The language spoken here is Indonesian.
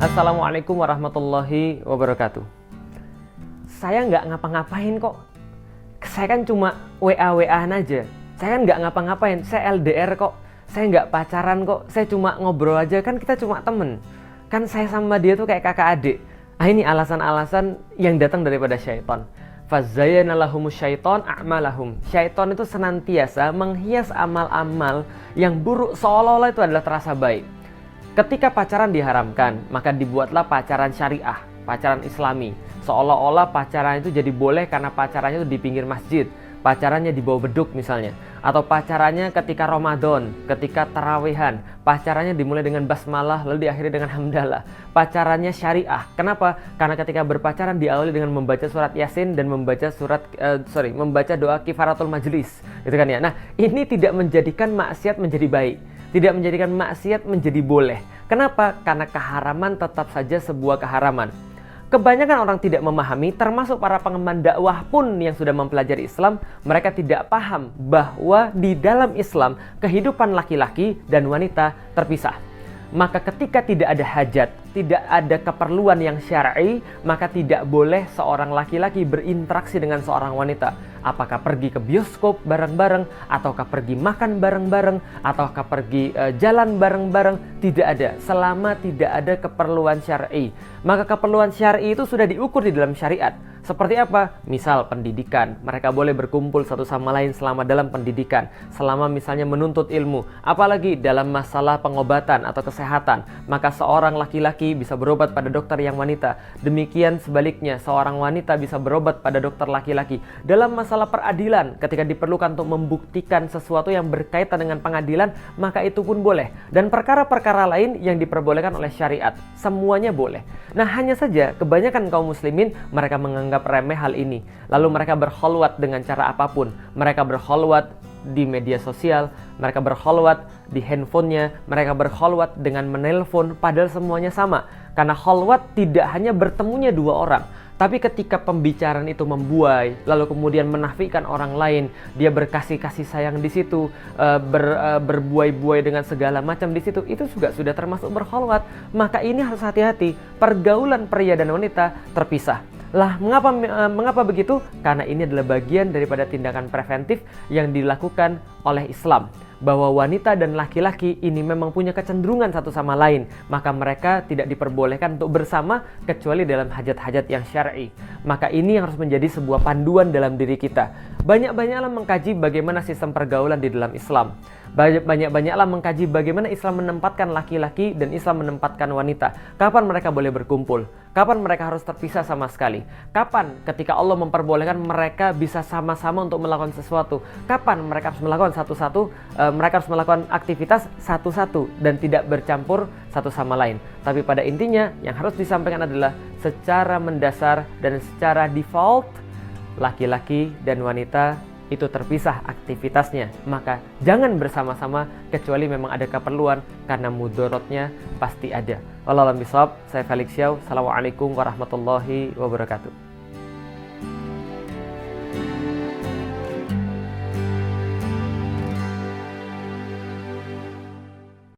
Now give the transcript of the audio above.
Assalamualaikum warahmatullahi wabarakatuh. Saya nggak ngapa-ngapain kok. Saya kan cuma WA-WA-an aja. Saya kan nggak ngapa-ngapain. Saya LDR kok. Saya nggak pacaran kok. Saya cuma ngobrol aja. Kan kita cuma temen. Kan saya sama dia tuh kayak kakak adik. Ini alasan-alasan yang datang daripada syaitan. Fazayyana lahumus syaiton a'malahum. Syaiton itu senantiasa menghias amal-amal yang buruk seolah-olah itu adalah terasa baik. Ketika pacaran diharamkan, maka dibuatlah pacaran syariah, pacaran islami. Seolah-olah pacaran itu jadi boleh karena pacarannya itu di pinggir masjid, pacarannya di bawah beduk misalnya. Atau pacarannya ketika Ramadan, ketika tarawehan, pacarannya dimulai dengan basmalah lalu diakhiri dengan hamdalah. Pacarannya syariah. Kenapa? Karena ketika berpacaran diawali dengan membaca surat Yasin dan membaca membaca doa kifaratul majlis. Gitu kan ya. Nah, ini tidak menjadikan maksiat menjadi baik. Tidak menjadikan maksiat menjadi boleh. Kenapa? Karena keharaman tetap saja sebuah keharaman. Kebanyakan orang tidak memahami, termasuk para pengemban dakwah pun yang sudah mempelajari Islam, mereka tidak paham bahwa di dalam Islam kehidupan laki-laki dan wanita terpisah. Maka ketika tidak ada hajat, tidak ada keperluan yang syar'i, maka tidak boleh seorang laki-laki berinteraksi dengan seorang wanita. Apakah pergi ke bioskop bareng-bareng, ataukah pergi makan bareng-bareng, ataukah pergi jalan bareng-bareng, tidak ada. Selama tidak ada keperluan syar'i. Maka keperluan syar'i itu sudah diukur di dalam syariat. Seperti apa? Misal pendidikan, mereka boleh berkumpul satu sama lain selama dalam pendidikan, selama misalnya menuntut ilmu, apalagi dalam masalah pengobatan atau kesehatan, maka seorang laki-laki bisa berobat pada dokter yang wanita, demikian sebaliknya seorang wanita bisa berobat pada dokter laki-laki. Dalam masalah peradilan, ketika diperlukan untuk membuktikan sesuatu yang berkaitan dengan pengadilan, maka itu pun boleh. Dan perkara-perkara lain yang diperbolehkan oleh syariat, semuanya boleh. Nah, hanya saja kebanyakan kaum muslimin mereka menganggap remeh hal ini. Lalu mereka berkholwat dengan cara apapun. Mereka berkholwat di media sosial, mereka berkholwat di handphonenya, mereka berkholwat dengan menelpon, padahal semuanya sama. Karena kholwat tidak hanya bertemunya dua orang, tapi ketika pembicaraan itu membuai, lalu kemudian menafikan orang lain, dia berkasih-kasih sayang di situ, berbuai-buai dengan segala macam di situ, itu juga sudah termasuk berkholwat. Maka ini harus hati-hati. Pergaulan pria dan wanita terpisah. Lah, mengapa begitu? Karena ini adalah bagian daripada tindakan preventif yang dilakukan oleh Islam. Bahwa wanita dan laki-laki ini memang punya kecenderungan satu sama lain. Maka mereka tidak diperbolehkan untuk bersama kecuali dalam hajat-hajat yang syar'i. Maka ini harus menjadi sebuah panduan dalam diri kita. Banyak-banyaklah mengkaji bagaimana sistem pergaulan di dalam Islam. Banyak-banyaklah mengkaji bagaimana Islam menempatkan laki-laki dan Islam menempatkan wanita. Kapan mereka boleh berkumpul? Kapan mereka harus terpisah sama sekali? Kapan ketika Allah memperbolehkan mereka bisa sama-sama untuk melakukan sesuatu? Kapan mereka harus melakukan satu-satu? Mereka harus melakukan aktivitas satu-satu dan tidak bercampur satu sama lain. Tapi pada intinya yang harus disampaikan adalah secara mendasar dan secara default laki-laki dan wanita itu terpisah aktivitasnya. Maka jangan bersama-sama kecuali memang ada keperluan, karena mudorotnya pasti ada. Wallahu a'lam bishawab. Saya Felix Xiao. Assalamualaikum warahmatullahi wabarakatuh.